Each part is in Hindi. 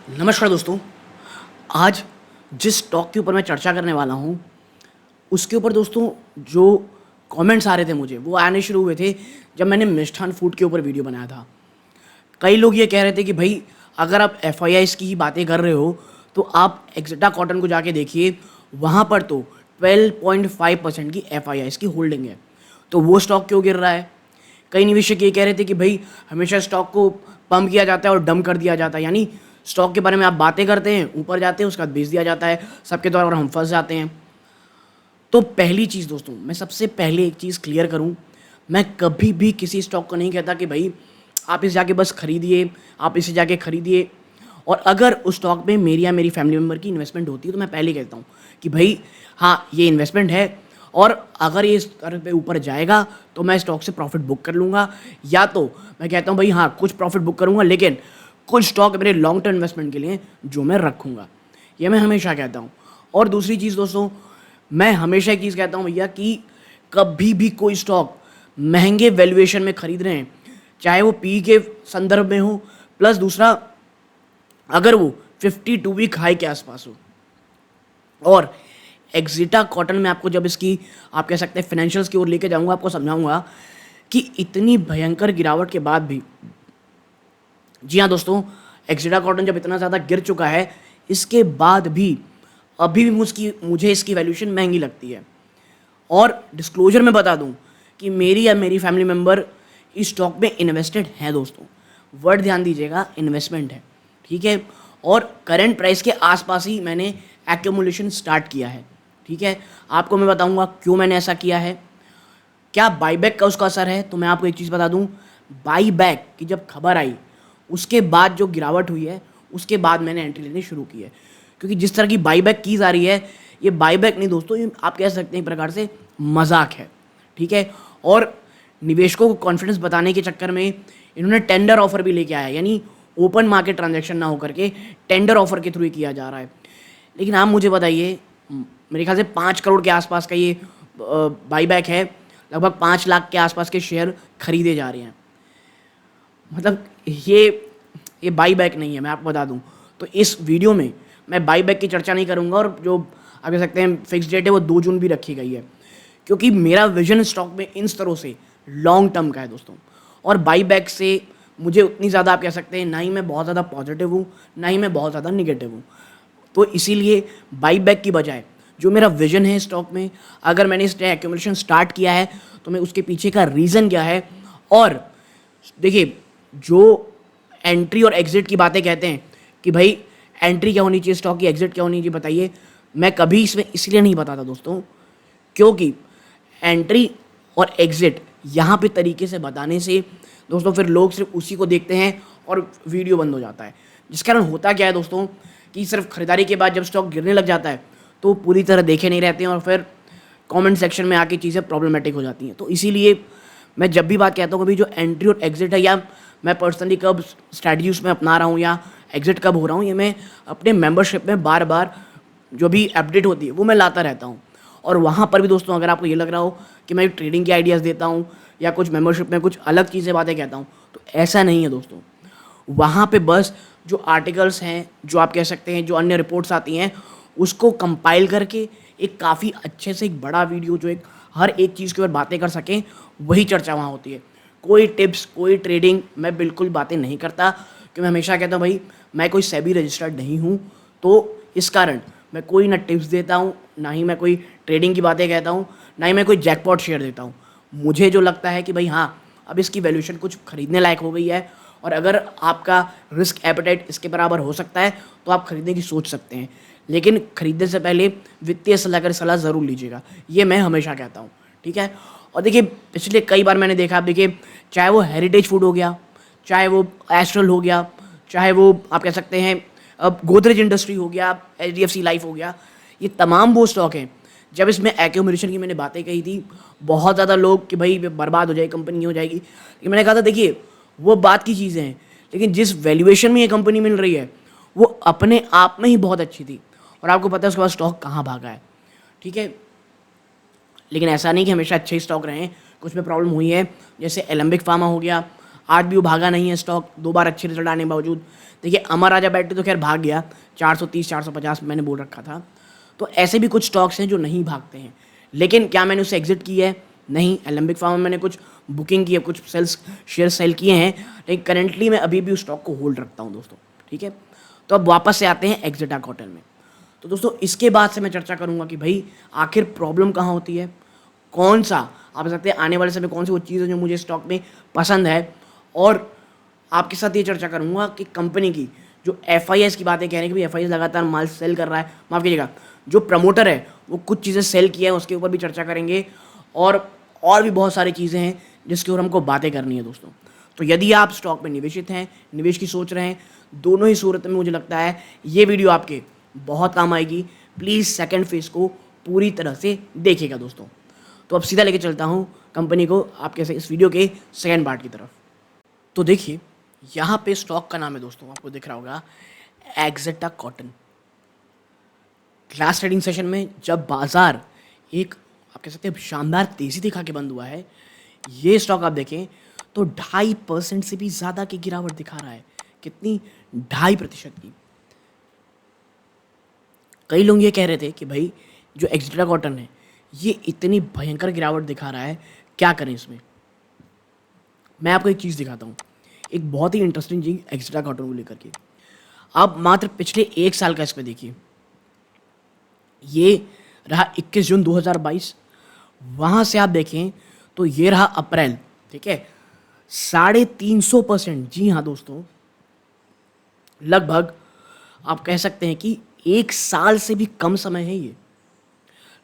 नमस्कार दोस्तों। आज जिस स्टॉक के ऊपर मैं चर्चा करने वाला हूँ, उसके ऊपर दोस्तों जो कमेंट्स आ रहे थे मुझे, वो आने शुरू हुए थे जब मैंने मिष्ठान फूड के ऊपर वीडियो बनाया था। कई लोग ये कह रहे थे कि भाई अगर आप एफआईआईज़ की ही बातें कर रहे हो, तो आप एक्सिटा कॉटन को जाके देखिए, वहाँ पर तो 12.5% की एफआईआईज़ की होल्डिंग है, तो वो स्टॉक क्यों गिर रहा है। कई निवेशक ये कह रहे थे कि भाई हमेशा स्टॉक को पंप किया जाता है और डंप कर दिया जाता है, यानी स्टॉक के बारे में आप बातें करते हैं, ऊपर जाते हैं, उसके बाद बेच दिया जाता है सबके द्वारा और हम फंस जाते हैं। तो पहली चीज़ दोस्तों, मैं सबसे पहले एक चीज़ क्लियर करूं, मैं कभी भी किसी स्टॉक को नहीं कहता कि भाई आप इसे जाके बस खरीदिए, आप इसे जाके खरीदिए। और अगर उस स्टॉक में मेरी या मेरी फैमिली मेम्बर की इन्वेस्टमेंट होती है, तो मैं पहले कहता हूँ कि भाई हाँ, ये इन्वेस्टमेंट है और अगर ये स्तर पे ऊपर जाएगा तो मैं स्टॉक से प्रॉफिट बुक कर लूँगा, या तो मैं कहता हूँ भाई हाँ, कुछ प्रॉफिट बुक करूँगा लेकिन कुछ स्टॉक मेरे लॉन्ग टर्म इन्वेस्टमेंट के लिए जो मैं रखूँगा। ये मैं हमेशा कहता हूँ। और दूसरी चीज़ दोस्तों, मैं हमेशा एक चीज़ कहता हूँ भैया कि कभी भी कोई स्टॉक महंगे वैल्यूएशन में खरीद रहे हैं, चाहे वो पी के संदर्भ में हो, प्लस दूसरा अगर वो 52 वीक हाई के आसपास हो। और एक्सिटा कॉटन में आपको जब इसकी आप कह सकते हैं फाइनेंशियल्स की ओर लेके जाऊंगा, आपको समझाऊंगा कि इतनी भयंकर गिरावट के बाद भी, जी हाँ दोस्तों, एक्सिटा कॉटन जब इतना ज़्यादा गिर चुका है, इसके बाद भी अभी भी मुझे इसकी वैल्यूएशन महंगी लगती है। और डिस्क्लोजर में बता दूं कि मेरी या मेरी फैमिली मेम्बर इस स्टॉक में इन्वेस्टेड हैं दोस्तों। वर्ड ध्यान दीजिएगा, इन्वेस्टमेंट है, ठीक है। और करंट प्राइस के आसपास ही मैंने एक्यूमुलेशन स्टार्ट किया है, ठीक है। आपको मैं बताऊंगा क्यों मैंने ऐसा किया है, क्या बाईबैक का उसका असर है। तो मैं आपको एक चीज़ बता दूं, बाईबैक की जब खबर आई उसके बाद जो गिरावट हुई है, उसके बाद मैंने एंट्री लेनी शुरू की है। क्योंकि जिस तरह की बाईबैक की जा रही है, ये बाईबैक नहीं दोस्तों, ये आप कह सकते हैं एक प्रकार से मजाक है, ठीक है। और निवेशकों को कॉन्फिडेंस बताने के चक्कर में इन्होंने टेंडर ऑफर भी लेके आया है, यानी ओपन मार्केट ट्रांजैक्शन ना होकर के टेंडर ऑफर के थ्रू ही किया जा रहा है। लेकिन आप मुझे बताइए, मेरे ख्याल से 5 करोड़ के आसपास का ये बाईबैक है, लगभग 5 लाख के आसपास के शेयर खरीदे जा रहे हैं। मतलब ये बाईबैक नहीं है, मैं आपको बता दूं। तो इस वीडियो में मैं बाईबैक की चर्चा नहीं करूंगा, और जो आप कह सकते हैं फिक्स डेट है वो 2 जून भी रखी गई है, क्योंकि मेरा विजन स्टॉक में इन स्तरों से लॉन्ग टर्म का है दोस्तों। और बाईबैक से मुझे उतनी ज़्यादा आप कह सकते हैं, ना ही मैं बहुत ज़्यादा पॉजिटिव हूँ, ना ही मैं बहुत ज़्यादा निगेटिव हूँ। तो इसीलिए बाईबैक की बजाय जो मेरा विजन है स्टॉक में, अगर मैंने इस एक्यूमुलेशन स्टार्ट किया है तो मैं उसके पीछे का रीज़न क्या है। और देखिए, जो एंट्री और एग्जिट की बातें कहते हैं कि भाई एंट्री क्या होनी चाहिए स्टॉक की, एग्जिट क्या होनी चाहिए, बताइए। मैं कभी इसमें इसलिए नहीं बताता दोस्तों, क्योंकि एंट्री और एग्जिट यहाँ पे तरीके से बताने से दोस्तों फिर लोग सिर्फ उसी को देखते हैं और वीडियो बंद हो जाता है। जिस कारण होता क्या है दोस्तों कि सिर्फ खरीदारी के बाद जब स्टॉक गिरने लग जाता है तो पूरी तरह देखे नहीं रहते हैं, और फिर कमेंट सेक्शन में आके चीज़ें प्रॉब्लमेटिक हो जाती हैं। तो इसीलिए मैं जब भी बात कहता हूँ, कभी जो एंट्री और एग्जिट है, या मैं पर्सनली कब स्ट्रैटेजी उसमें अपना रहा हूँ या एग्जिट कब हो रहा हूँ, ये मैं अपने मेंबरशिप में बार बार जो भी अपडेट होती है वो मैं लाता रहता हूँ। और वहाँ पर भी दोस्तों, अगर आपको ये लग रहा हो कि मैं ट्रेडिंग के आइडियाज़ देता हूँ या कुछ मेंबरशिप में कुछ अलग चीज़ें बातें कहता हूँ, तो ऐसा नहीं है दोस्तों। वहाँ पे बस जो आर्टिकल्स हैं, जो आप कह सकते हैं जो अन्य रिपोर्ट्स आती हैं, उसको कंपाइल करके एक काफ़ी अच्छे से एक बड़ा वीडियो जो एक हर एक चीज़ के ऊपर बातें कर सकें, वही चर्चा वहाँ होती है। कोई टिप्स, कोई ट्रेडिंग मैं बिल्कुल बातें नहीं करता, कि मैं हमेशा कहता हूँ भाई मैं कोई सेबी रजिस्टर्ड नहीं हूँ, तो इस कारण मैं कोई ना टिप्स देता हूँ, ना ही मैं कोई ट्रेडिंग की बातें कहता हूँ, ना ही मैं कोई जैकपॉट शेयर देता हूँ। मुझे जो लगता है कि भाई हाँ, अब इसकी वैल्यूएशन कुछ खरीदने लायक हो गई है, और अगर आपका रिस्क एपेटाइट इसके बराबर हो सकता है तो आप खरीदने की सोच सकते हैं। लेकिन खरीदने से पहले वित्तीय सलाहकार सलाह ज़रूर लीजिएगा, ये मैं हमेशा कहता हूँ, ठीक है। और देखिए, पिछले कई बार मैंने देखा, आप देखिए, चाहे वो हेरिटेज फूड हो गया, चाहे वो एस्ट्रल हो गया, चाहे वो आप कह सकते हैं अब गोदरेज इंडस्ट्री हो गया, HDFC लाइफ हो गया, ये तमाम वो स्टॉक हैं जब इसमें एक्यूमुलेशन की मैंने बातें कही थी, बहुत ज़्यादा लोग कि भाई बर्बाद हो जाएगी कंपनी, हो जाएगी। लेकिन मैंने कहा था देखिए, वो बात की चीज़ें हैं, लेकिन जिस वैल्यूएशन में ये कंपनी मिल रही है वो अपने आप में ही बहुत अच्छी थी, और आपको पता है उसके बाद स्टॉक कहाँ भागा है, ठीक है। लेकिन ऐसा नहीं कि हमेशा अच्छे स्टॉक रहे, कुछ में प्रॉब्लम हुई है। जैसे एलेंबिक फार्मा हो गया, आज भी वो भागा नहीं है स्टॉक, 2 बार अच्छे रिजल्ट आने के बावजूद। देखिए अमर राजा बैटरी तो खैर भाग गया, 430 450 मैंने बोल रखा था। तो ऐसे भी कुछ स्टॉक्स हैं जो नहीं भागते हैं। लेकिन क्या मैंने उससे एग्जिट की है? नहीं। एलेम्बिक फार्मा में मैंने कुछ बुकिंग की है, कुछ शेयर सेल किए हैं, लेकिन करेंटली मैं अभी भी उस स्टॉक को होल्ड रखता हूँ दोस्तों, ठीक है। तो अब वापस से आते हैं एक्सेटा कॉटन में। तो दोस्तों इसके बाद से मैं चर्चा करूँगा कि भाई आखिर प्रॉब्लम कहाँ होती है, कौन सा आप सकते हैं आने वाले समय कौन सी वो चीज़ है जो मुझे स्टॉक में पसंद है, और आपके साथ ये चर्चा करूँगा कि कंपनी की जो FIS की बातें कह रहे हैं कि भाई FIS लगातार माल सेल कर रहा है, माफ़ कीजिएगा जो प्रमोटर है वो कुछ चीज़ें सेल किया है, उसके ऊपर भी चर्चा करेंगे, और भी बहुत सारी चीज़ें हैं जिसके ऊपर हमको बातें करनी है दोस्तों। तो यदि आप स्टॉक में निवेशित हैं, निवेश की सोच रहे हैं, दोनों ही सूरत में मुझे लगता है ये वीडियो आपके बहुत काम आएगी। प्लीज़ सेकंड फेज को पूरी तरह से देखिएगा दोस्तों। तो अब सीधा लेके चलता हूँ कंपनी को आपके इस वीडियो के सेकंड पार्ट की तरफ। तो देखिए यहाँ पे स्टॉक का नाम है दोस्तों, आपको दिख रहा होगा एक्सेटा कॉटन। क्लास ट्रेडिंग सेशन में जब बाजार एक आप कह सकते हैं शानदार तेज़ी दिखा के बंद हुआ है, ये स्टॉक आप देखें तो 2.5% से भी ज़्यादा की गिरावट दिखा रहा है। कितनी? 2.5% की। कई लोग ये कह रहे थे कि भाई जो एक्सेटा कॉटन है ये इतनी भयंकर गिरावट दिखा रहा है, क्या करें इसमें। मैं आपको एक चीज़ दिखाता हूँ, एक बहुत ही इंटरेस्टिंग चीज़ एक्सेटा कॉटन को लेकर के। आप मात्र पिछले 1 साल का इसमें देखिए, ये रहा 21 जून 2022, वहाँ से आप देखें तो ये रहा अप्रैल, ठीक है, 350%। जी हाँ दोस्तों, लगभग आप कह सकते हैं कि 1 साल से भी कम समय है ये,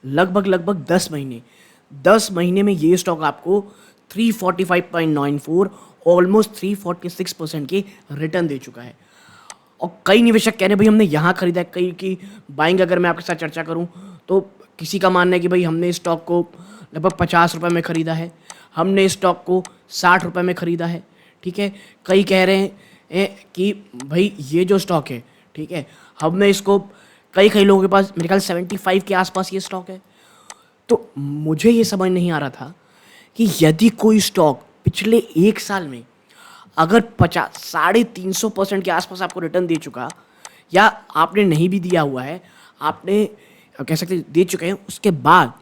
लगभग 10 महीने में ये स्टॉक आपको 345.94 ऑलमोस्ट 346% के रिटर्न दे चुका है। और कई निवेशक कह रहे हैं भाई हमने यहाँ खरीदा है, कई की बाइंग अगर मैं आपके साथ चर्चा करूँ तो किसी का मानना है कि भाई हमने इस स्टॉक को लगभग 50 रुपये में ख़रीदा है, हमने इस स्टॉक को 60 रुपये में ख़रीदा है, ठीक है। कई कह रहे हैं कि भाई ये जो स्टॉक है, ठीक है, हमने इसको कई लोगों के पास मेरे ख्याल 75 के आसपास ये स्टॉक है। तो मुझे ये समझ नहीं आ रहा था कि यदि कोई स्टॉक पिछले 1 साल में अगर 350% के आसपास आपको रिटर्न दे चुका, या आपने नहीं भी दिया हुआ है, आपने कह सकते दे चुके हैं, उसके बाद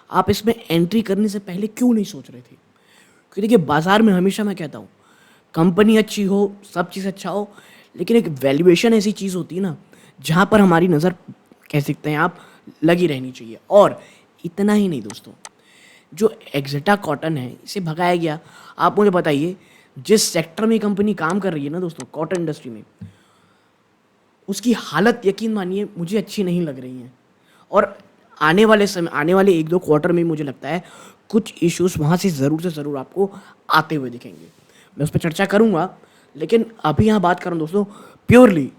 आप इसमें एंट्री करने से पहले क्यों नहीं सोच रहे थे? क्योंकि देखिए बाज़ार में हमेशा मैं कहता हूँ कंपनी अच्छी हो, सब चीज़ अच्छा हो, लेकिन एक वैल्यूएशन ऐसी चीज़ होती है ना जहाँ पर हमारी नज़र कह सकते हैं आप लगी रहनी चाहिए। और इतना ही नहीं दोस्तों, जो एक्सेटा कॉटन है इसे भगाया गया। आप मुझे बताइए जिस सेक्टर में कंपनी काम कर रही है ना दोस्तों, कॉटन इंडस्ट्री में, उसकी हालत यकीन मानिए मुझे अच्छी नहीं लग रही है। और आने वाले 1-2 क्वार्टर में मुझे लगता है कुछ इश्यूज वहाँ से ज़रूर आपको आते हुए दिखेंगे। मैं उस पर चर्चा करूँगा, लेकिन अभी यहाँ बात करूँ दोस्तों प्योरली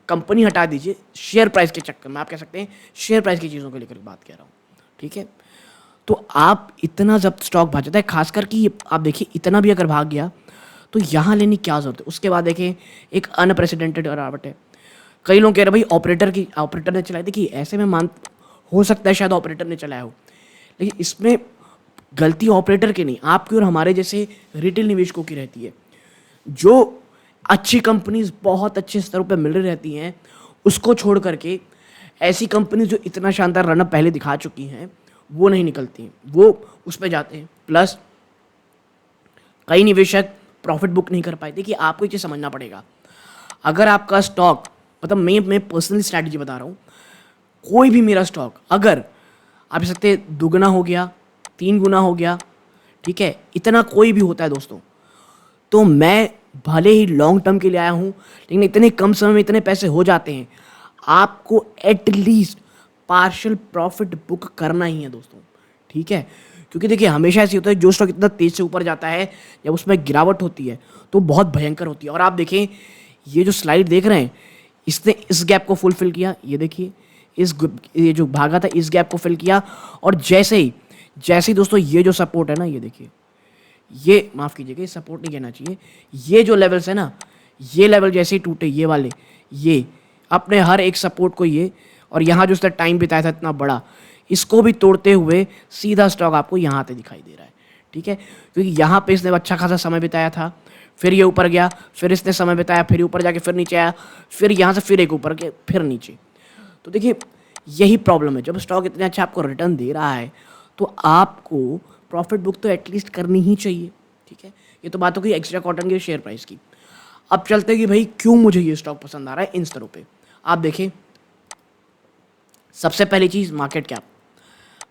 कंपनी हटा दीजिए, शेयर प्राइस के चक्कर में आप कह सकते हैं शेयर प्राइस की चीज़ों को लेकर बात कर रहा हूँ, ठीक है। तो आप इतना जब स्टॉक भाग जाता है, खासकर कि आप देखिए इतना भी अगर भाग गया तो यहाँ लेने की क्या ज़रूरत है। उसके बाद देखें एक अनप्रेसिडेंटेड गिरावट है। कई लोग कह रहे हैं भाई ऑपरेटर ने चलाई। देखिए ऐसे में हो सकता है शायद ऑपरेटर ने चलाया हो, लेकिन इसमें गलती ऑपरेटर की नहीं, आपकी और हमारे जैसे रिटेल निवेशकों की रहती है। जो अच्छी कंपनीज बहुत अच्छे स्तरों पर मिल रही रहती हैं, उसको छोड़ करके ऐसी कंपनीज जो इतना शानदार रनअप पहले दिखा चुकी हैं वो नहीं निकलती हैं, वो उस पर जाते हैं। प्लस कई निवेशक प्रॉफिट बुक नहीं कर पाए। देखिए आपको ये चीज़ समझना पड़ेगा, अगर आपका स्टॉक मतलब मैं पर्सनल स्ट्रैटेजी बता रहा हूँ, कोई भी मेरा स्टॉक अगर आप कह सकते 2 गुना हो गया, 3 गुना हो गया, ठीक है, इतना कोई भी होता है दोस्तों, तो मैं भले ही लॉन्ग टर्म के लिए आया हूँ, लेकिन इतने कम समय में इतने पैसे हो जाते हैं, आपको एटलीस्ट पार्शियल प्रॉफिट बुक करना ही है दोस्तों, ठीक है। क्योंकि देखिए हमेशा ऐसे होता है जो स्टॉक इतना तेज़ से ऊपर जाता है, जब उसमें गिरावट होती है तो बहुत भयंकर होती है। और आप देखें ये जो स्लाइड देख रहे हैं, इसने इस गैप को फुलफिल किया, ये देखिए ये जो भागा था इस गैप को फिल किया, और जैसे ही दोस्तों ये जो सपोर्ट है ना, ये देखिए, ये माफ़ कीजिएगा ये सपोर्ट नहीं कहना चाहिए, ये जो लेवल्स है ना, ये लेवल जैसे ही टूटे ये वाले, ये अपने हर एक सपोर्ट को ये, और यहाँ जो उसने टाइम बिताया था इतना बड़ा, इसको भी तोड़ते हुए सीधा स्टॉक आपको यहाँ पे दिखाई दे रहा है, ठीक है। क्योंकि यहाँ पे इसने अच्छा खासा समय बिताया था, फिर ये ऊपर गया, फिर इसने समय बिताया, फिर ऊपर जाके फिर नीचे आया, फिर यहाँ से फिर एक ऊपर के फिर नीचे। तो देखिए यही प्रॉब्लम है, जब स्टॉक इतने अच्छा आपको रिटर्न दे रहा है तो आपको प्रॉफिट बुक तो एटलीस्ट करनी ही चाहिए, ठीक है। ये तो बात हो गई एक्स्ट्रा कॉटन के शेयर प्राइस की। अब चलते हैं कि भाई क्यों मुझे ये स्टॉक पसंद आ रहा है इन स्तरों पे। आप देखें, सबसे पहली चीज़ मार्केट कैप,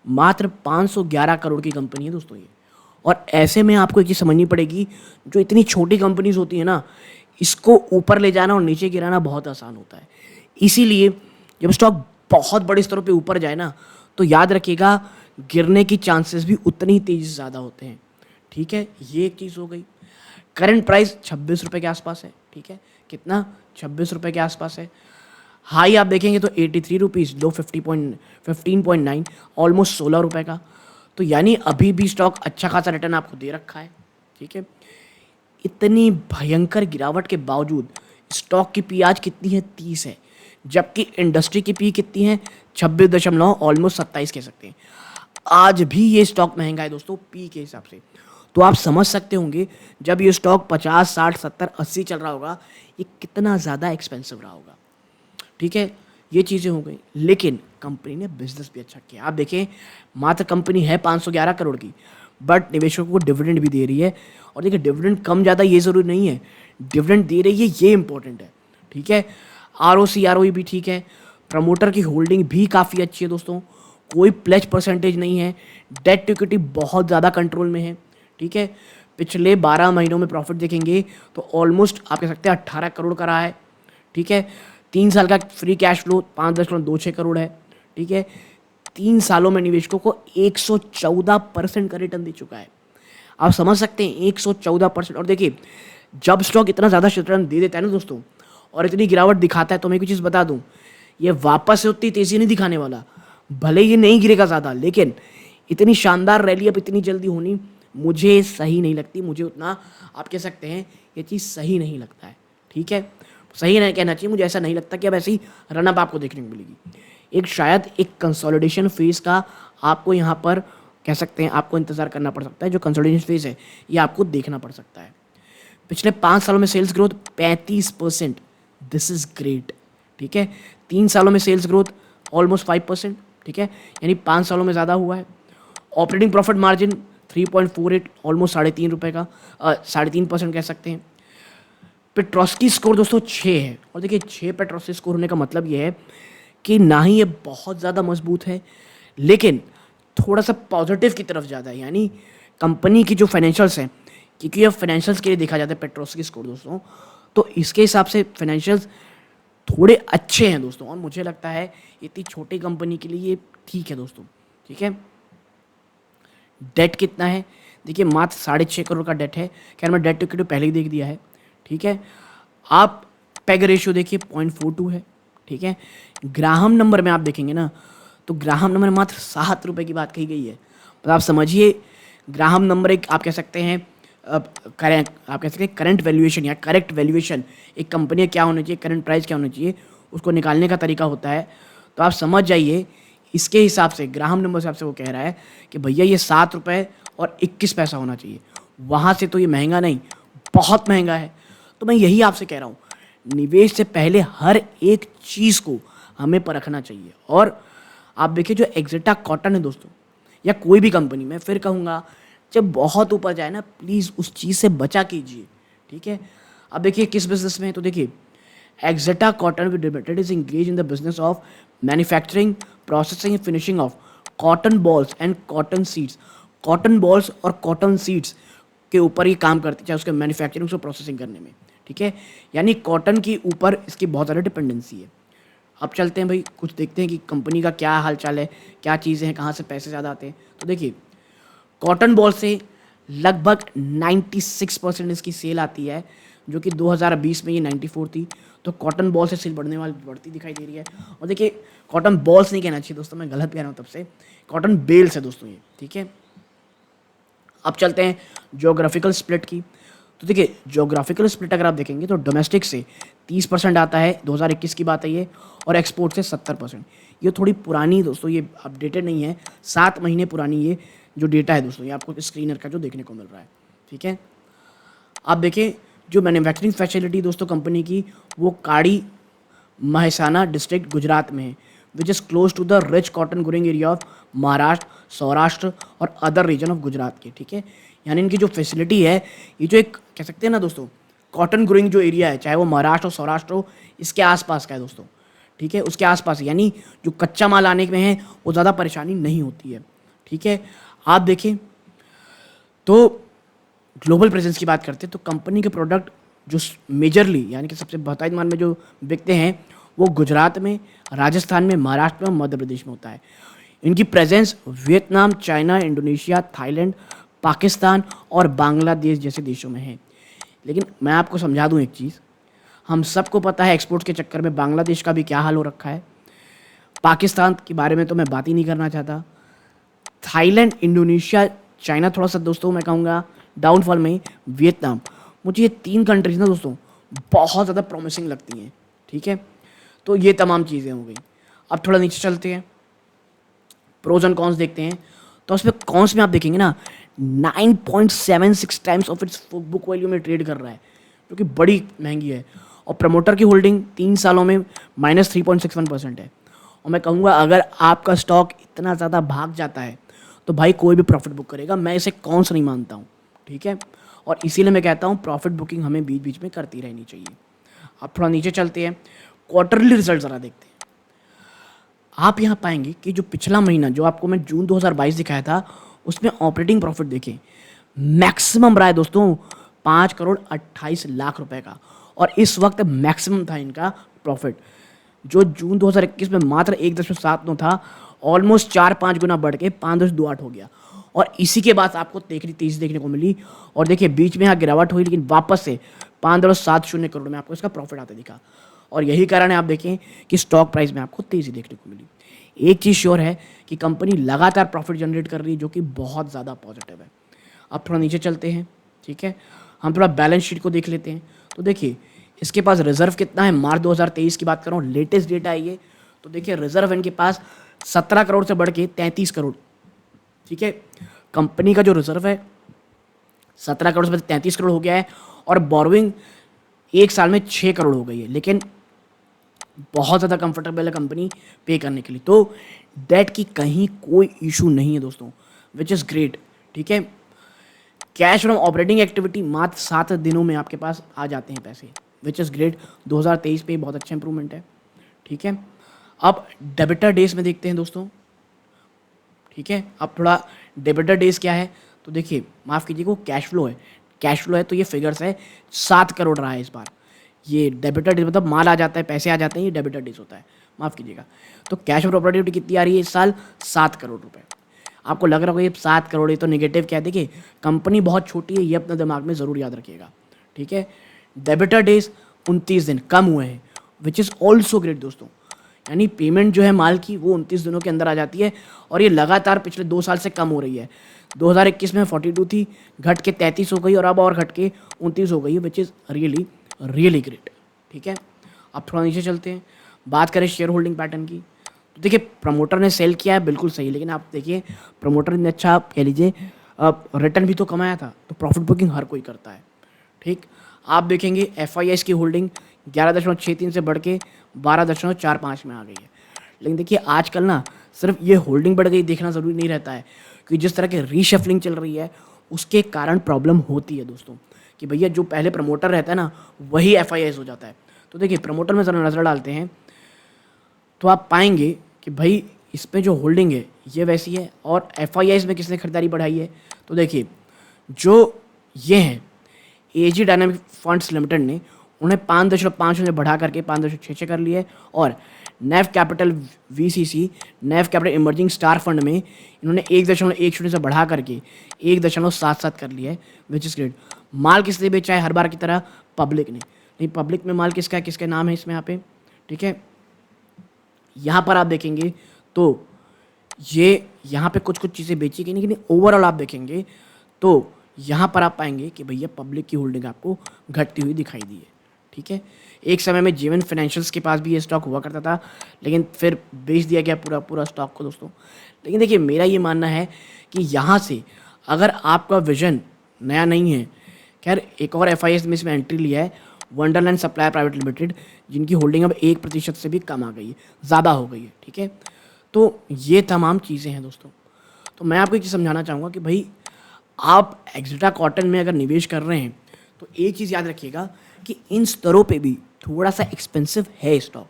मात्र 511 करोड़ की कंपनी है दोस्तों ये। और ऐसे में आपको एक चीज़ समझनी पड़ेगी, जो इतनी छोटी कंपनीज होती है ना, इसको ऊपर ले जाना और नीचे गिराना बहुत आसान होता है। इसीलिए जब स्टॉक बहुत बड़े स्तरों पे ऊपर जाए ना, तो याद रखिएगा गिरने की चांसेस भी उतनी ही तेज़ी से ज़्यादा होते हैं, ठीक है। ये एक चीज़ हो गई। करंट प्राइस 26 रुपये के आसपास है, ठीक है। कितना? 26 रुपये के आसपास है। हाई आप देखेंगे तो 83 रुपीज़, लो 15.9, ऑलमोस्ट 16 रुपये का। तो यानी अभी भी स्टॉक अच्छा खासा रिटर्न आपको दे रखा है, ठीक है। इतनी भयंकर गिरावट के बावजूद स्टॉक की पी आज कितनी है? 30 है, जबकि इंडस्ट्री की पी कितनी है? 26.9, ऑलमोस्ट 27 कह सकते हैं। आज भी ये स्टॉक महंगा है दोस्तों पी के हिसाब से। तो आप समझ सकते होंगे जब ये स्टॉक 50, 60, 70, 80 चल रहा होगा, ये कितना ज़्यादा एक्सपेंसिव रहा होगा, ठीक है। ये चीज़ें हो गई, लेकिन कंपनी ने बिजनेस भी अच्छा किया। आप देखें, मात्र कंपनी है 511 करोड़ की, बट निवेशकों को डिविडेंड भी दे रही है। और देखिए डिविडेंड कम ज़्यादा ये ज़रूरी नहीं है, डिविडेंड दे रही है ये इंपॉर्टेंट है, ठीक है। ROC ROE भी ठीक है, प्रमोटर की होल्डिंग भी काफ़ी अच्छी है दोस्तों, कोई प्लेज परसेंटेज नहीं है, डेट टू इक्विटी बहुत ज़्यादा कंट्रोल में है, ठीक है। पिछले 12 महीनों में प्रॉफिट देखेंगे तो ऑलमोस्ट आप कह सकते हैं 18 करोड़ का रहा है, ठीक है। 3 साल का फ्री कैश फ्लो 5.26 करोड़ है, ठीक है। 3 सालों में निवेशकों को 114% का रिटर्न दे चुका है। आप समझ सकते हैं 114%। और देखिए जब स्टॉक इतना ज़्यादा रिटर्न दे देता है ना दोस्तों, और इतनी गिरावट दिखाता है, तो मैं एक चीज़ बता दूं, ये वापस से उतनी तेज़ी नहीं दिखाने वाला। भले ये नहीं गिरेगा ज़्यादा, लेकिन इतनी शानदार रैली अब इतनी जल्दी होनी मुझे सही नहीं लगती। मुझे उतना आप कह सकते हैं ये चीज़ सही नहीं लगता है, ठीक है। सही नहीं कहना चाहिए, मुझे ऐसा नहीं लगता कि अब ऐसी रनअप आपको देखने को मिलेगी। एक शायद एक कंसोलिडेशन फेज़ का आपको यहाँ पर कह सकते हैं आपको इंतज़ार करना पड़ सकता है। जो कंसोलिडेशन फेज़ है ये आपको देखना पड़ सकता है। पिछले 5 सालों में sales growth 35%, this is great, ठीक है। 3 सालों में सेल्स ग्रोथ ऑलमोस्ट 5%, ठीक है, यानी 5 सालों में ज़्यादा हुआ है। ऑपरेटिंग प्रॉफिट मार्जिन 3.48, ऑलमोस्ट 3.5 रुपये का 3.5% कह सकते हैं। पेट्रोस्की स्कोर दोस्तों 6 है, और देखिए 6 पेट्रोस्की स्कोर होने का मतलब ये है कि ना ही ये बहुत ज़्यादा मजबूत है, लेकिन थोड़ा सा पॉजिटिव की तरफ ज़्यादा है। यानी कंपनी की जो फाइनेंशियल्स हैं, क्योंकि ये फाइनेंशियल्स के लिए देखा जाता है पेट्रोस्की स्कोर दोस्तों, तो इसके हिसाब से फाइनेंशियल्स थोड़े अच्छे हैं दोस्तों। और मुझे लगता है इतनी छोटी कंपनी के लिए ये ठीक है दोस्तों, ठीक है। डेट कितना है? देखिए मात्र 6.5 करोड़ का डेट है। खैर मैं डेट टू इक्विटी पहले ही देख दिया है, ठीक है। आप पेग रेशियो देखिए 0.42 है, ठीक है। ग्राहम नंबर में आप देखेंगे ना, तो ग्राहम नंबर मात्र 7 रुपये की बात कही गई है। मतलब आप समझिए ग्राहम नंबर एक आप कह सकते हैं करेंट, आप कह सकते हैं करंट वैल्यूएशन या करेक्ट वैल्यूएशन, एक कंपनी क्या होना चाहिए, करंट प्राइस क्या होना चाहिए, उसको निकालने का तरीका होता है। तो आप समझ जाइए इसके हिसाब से, ग्राहम नंबर के हिसाब से वो कह रहा है कि भैया ये 7 रुपये और 21 पैसा होना चाहिए। वहाँ से तो ये महंगा नहीं, बहुत महंगा है। तो मैं यही आपसे कह रहा हूँ, निवेश से पहले हर एक चीज़ को हमें परखना चाहिए। और आप देखिए जो एक्जेटा कॉटन है दोस्तों, या कोई भी कंपनी, मैं फिर कहूँगा जब बहुत ऊपर जाए ना, प्लीज़ उस चीज़ से बचा कीजिए, ठीक है। अब देखिए किस बिजनेस में है, तो देखिए Axita cotton limited is engage in the business of manufacturing, processing and finishing of cotton balls and cotton seeds. Cotton balls और कॉटन सीड्स के ऊपर ये काम करती है, चाहे उसके मैन्युफैक्चरिंग से प्रोसेसिंग करने में, ठीक है। यानी कॉटन के ऊपर इसकी बहुत ज़्यादा डिपेंडेंसी है। अब चलते हैं भाई, कुछ देखते हैं कि कंपनी का क्या हाल चाल है, क्या चीज़ें हैं, कहाँ से पैसे ज़्यादा आते हैं। तो देखिए कॉटन बॉल से लगभग 96% इसकी सेल आती है, जो कि 2020 में ये 94 थी। तो कॉटन बॉल से सेल बढ़ती दिखाई दे रही है। और देखिए कॉटन बॉल्स नहीं कहना चाहिए दोस्तों, मैं गलत कह रहा हूँ, तब से कॉटन बेल्स है दोस्तों ये, ठीक है। अब चलते हैं ज्योग्राफिकल स्प्लिट की। तो देखिए ज्योग्राफिकल स्प्लिट अगर आप देखेंगे तो डोमेस्टिक से 30% आता है, 2021 की बात है ये, और एक्सपोर्ट से 70%। ये थोड़ी पुरानी दोस्तों, ये अपडेटेड नहीं है, 7 महीने पुरानी ये जो डेटा है दोस्तों, ये आपको स्क्रीनर का जो देखने को मिल रहा है, ठीक है। आप देखें जो मैन्युफैक्चरिंग फैसिलिटी दोस्तों कंपनी की, वो काड़ी महसाना डिस्ट्रिक्ट गुजरात में है, which is close to the rich cotton growing area of Maharashtra, Saurashtra और अदर रीजन ऑफ गुजरात के, ठीक है। यानी इनकी जो फैसिलिटी है, ये जो एक कह सकते हैं ना दोस्तों, कॉटन ग्रोइंग जो एरिया है, चाहे वो महाराष्ट्र और सौराष्ट्र हो, इसके आसपास का है दोस्तों, ठीक है, उसके आसपास, यानी जो कच्चा माल आने में है वो ज़्यादा परेशानी नहीं होती है, ठीक है। आप देखें तो ग्लोबल प्रेजेंस की बात करते हैं तो कंपनी के प्रोडक्ट जो मेजरली यानी कि सबसे बहुतायत मान में जो बिकते हैं वो गुजरात में, राजस्थान में, महाराष्ट्र में और मध्य प्रदेश में होता है। इनकी presence Vietnam, China, Indonesia, Thailand, Pakistan और बांग्लादेश जैसे देशों में है। लेकिन मैं आपको समझा दूं एक चीज़, हम सबको पता है एक्सपोर्ट के चक्कर में बांग्लादेश का भी क्या हाल हो रखा है। पाकिस्तान के बारे में तो मैं बात ही नहीं करना चाहता। थाईलैंड, इंडोनेशिया, चाइना थोड़ा सा दोस्तों मैं कहूँगा डाउनफॉल में, वियतनाम, मुझे ये 3 कंट्रीज ना दोस्तों बहुत ज़्यादा प्रॉमिसिंग लगती हैं, ठीक है। तो ये तमाम चीज़ें हो गई। अब थोड़ा नीचे चलते हैं, प्रोज एंड कॉन्स देखते हैं। तो उसमें कॉन्स में आप देखेंगे ना 9.76 times of its book value में ट्रेड कर रहा है, जो कि बड़ी महंगी है। और प्रमोटर की होल्डिंग 3 सालों में -3.61% है। और मैं कहूँगा अगर आपका स्टॉक इतना ज़्यादा भाग जाता है तो भाई कोई भी प्रॉफिट बुक करेगा, मैं इसे कॉन्स नहीं मानता हूँ, ठीक है। और इसीलिए मैं कहता हूँ प्रॉफिट बुकिंग हमें बीच बीच में करती रहनी चाहिए। अब थोड़ा नीचे चलते हैं, क्वार्टरली रिजल्ट ज़रा देखते हैं। आप यहाँ पाएंगे कि जो पिछला महीना जो आपको मैं जून 2022 दिखाया था, उसमें ऑपरेटिंग प्रॉफिट देखें मैक्सिमम रहा है दोस्तों 5,28,00,000 रुपए का। और इस वक्त मैक्सिमम था इनका प्रॉफिट, जो जून 2021 में मात्र 1.79 था, ऑलमोस्ट 4-5 गुना बढ़ के 5.28 हो गया। और इसी के बाद आपको तेजी देखने को मिली। और देखिए बीच में यहाँ गिरावट हुई, लेकिन वापस से 5.70 करोड़ में आपको इसका प्रॉफिट आता दिखा। और यही कारण है आप देखें कि स्टॉक प्राइस में आपको तेज़ी देखने को मिली। एक चीज़ श्योर है कि कंपनी लगातार प्रॉफिट जनरेट कर रही है, जो कि बहुत ज़्यादा पॉजिटिव है। अब थोड़ा नीचे चलते हैं, ठीक है, हम थोड़ा बैलेंस शीट को देख लेते हैं। तो देखिए इसके पास रिजर्व कितना है, मार्च 2023 की बात कर रहा हूँ, लेटेस्ट डेटा है ये। तो देखिए रिजर्व इनके पास 17 करोड़ से बढ़ के 33 करोड़, ठीक है। कंपनी का जो रिजर्व है 17 करोड़ से 33 करोड़ हो गया है। और बोरोइंग 1 साल में 6 करोड़ हो गई है, लेकिन बहुत ज़्यादा कंफर्टेबल है कंपनी पे करने के लिए। तो डेट की कहीं कोई इशू नहीं है दोस्तों, विच इज़ ग्रेट, ठीक है। कैश फ्रॉम ऑपरेटिंग एक्टिविटी मात्र 7 दिनों में आपके पास आ जाते हैं पैसे, विच इज़ ग्रेट। 2023 पे बहुत अच्छा इंप्रूवमेंट है, ठीक है। अब डेबिटर डेज में देखते हैं दोस्तों, ठीक है। अब थोड़ा डेबिटर डेज क्या है, तो देखिए माफ़ कीजिएगा वो कैश फ्लो है, कैश फ्लो है तो ये फिगर्स है 7 करोड़ रहा है इस बार। ये डेबिटर डेज मतलब माल आ जाता है, पैसे आ जाते हैं, ये डेबिटर डेज होता है, माफ़ कीजिएगा। तो कैश फ्लो ऑपरेटिविटी कितनी आ रही है इस साल, 7 करोड़ रुपए। आपको लग रहा होगा ये 7 करोड़ ये तो नेगेटिव क्या है, देखिए कंपनी बहुत छोटी है, ये अपने दिमाग में ज़रूर याद रखिएगा, ठीक है। डेबिटर डेज 29 दिन कम हुए हैं, विच इज़ ऑल्सो ग्रेट दोस्तों। यानी पेमेंट जो है माल की वो 29 दिनों के अंदर आ जाती है, और ये लगातार पिछले 2 साल से कम हो रही है। 2021 में 42 थी, घट के 33 हो गई, और अब और घट के 29 हो गई है, which is really really great, ठीक है। अब थोड़ा नीचे चलते हैं, बात करें शेयर होल्डिंग पैटर्न की। तो देखिए प्रमोटर ने सेल किया है, बिल्कुल सही, लेकिन आप देखिए प्रमोटर ने अच्छा कह लीजिए रिटर्न भी तो कमाया था। तो प्रॉफिट बुकिंग हर कोई करता है, ठीक। आप देखेंगे FIS की होल्डिंग 11.63 से बढ़ के 12.45 में आ गई है। लेकिन देखिए आजकल ना सिर्फ ये होल्डिंग बढ़ गई देखना ज़रूरी नहीं रहता है, कि जिस तरह की रीशफलिंग चल रही है उसके कारण प्रॉब्लम होती है दोस्तों, कि भैया जो पहले प्रमोटर रहता है ना वही FIS हो जाता है। तो देखिए प्रमोटर में ज़रा नज़र डालते हैं तो आप पाएंगे कि भाई इसमें जो होल्डिंग है ये वैसी है, और FIS में किसने खरीदारी बढ़ाई है। तो देखिए जो ये हैं AG डायनामिक फंड्स लिमिटेड ने उन्हें 5.5 से बढ़ा करके 5.66 कर लिए, और नेव कैपिटल VCC नेव कैपिटल इमर्जिंग स्टार फंड में इन्होंने 1.10 से बढ़ा करके 1.77 कर लिया है, विच इज़ ग्रेट। माल किसने बेचा है हर बार की तरह, पब्लिक ने। नहीं, पब्लिक में माल किसका है, किसके नाम है इसमें यहाँ पे, ठीक है। यहाँ पर आप देखेंगे तो ये यहाँ पे कुछ चीज़ें बेची गई, लेकिन ओवरऑल आप देखेंगे तो यहाँ पर आप पाएंगे कि भैया पब्लिक की होल्डिंग आपको घटती हुई दिखाई दी है, ठीक है। एक समय में जीवन फाइनेंशियल्स के पास भी ये स्टॉक हुआ करता था, लेकिन फिर बेच दिया गया पूरा स्टॉक को दोस्तों। लेकिन देखिए मेरा ये मानना है कि यहाँ से अगर आपका विजन नया नहीं है खैर एक और FIS में इसमें एंट्री लिया है, वंडरलैंड सप्लाई प्राइवेट लिमिटेड, जिनकी होल्डिंग अब 1% से भी कम आ गई है, ज़्यादा हो गई है। ठीक है, तो ये तमाम चीज़ें हैं दोस्तों। तो मैं आपको एक चीज़ समझाना चाहूँगा कि भाई आप एक्सिटा कॉटन में अगर निवेश कर रहे हैं तो एक चीज़ याद रखिएगा कि इन स्तरों पे भी थोड़ा सा एक्सपेंसिव है स्टॉक।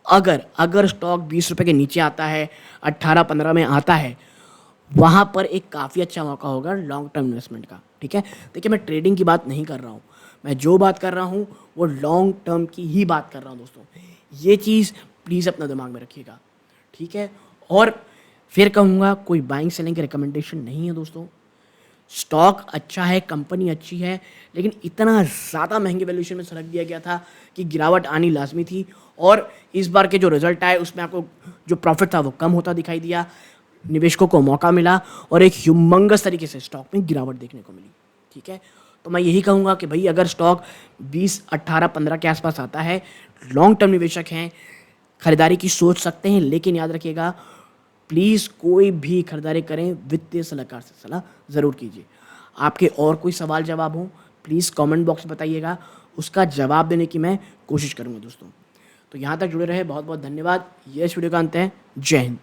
अगर स्टॉक 20 रुपये के नीचे आता है, 18-15 में आता है, वहाँ पर एक काफ़ी अच्छा मौका होगा लॉन्ग टर्म इन्वेस्टमेंट का। ठीक है, देखिए मैं ट्रेडिंग की बात नहीं कर रहा हूँ, मैं जो बात कर रहा हूँ वो लॉन्ग टर्म की ही बात कर रहा हूँ दोस्तों। ये चीज़ प्लीज़ अपना दिमाग में रखिएगा। ठीक है, और फिर कहूँगा कोई बाइंग सेलिंग की रिकमेंडेशन नहीं है दोस्तों। स्टॉक अच्छा है, कंपनी अच्छी है, लेकिन इतना ज़्यादा महंगे वैल्यूएशन में रख दिया गया था कि गिरावट आनी लाजमी थी, और इस बार के जो रिजल्ट आए उसमें आपको जो प्रॉफिट था वो कम होता दिखाई दिया। निवेशकों को मौका मिला और एक ह्यूमंगस तरीके से स्टॉक में गिरावट देखने को मिली। ठीक है, तो मैं यही कहूँगा कि भाई अगर स्टॉक 20, 18, 15 के आसपास आता है, लॉन्ग टर्म निवेशक हैं, खरीदारी की सोच सकते हैं, लेकिन याद रखिएगा प्लीज़ कोई भी खरीदारी करें वित्तीय सलाहकार से सलाह ज़रूर कीजिए। आपके और कोई सवाल जवाब हो प्लीज़ कमेंट बॉक्स में बताइएगा, उसका जवाब देने की मैं कोशिश करूँगा दोस्तों। तो यहाँ तक जुड़े रहे, बहुत बहुत धन्यवाद। ये इस वीडियो का अंत है। जय हिंद।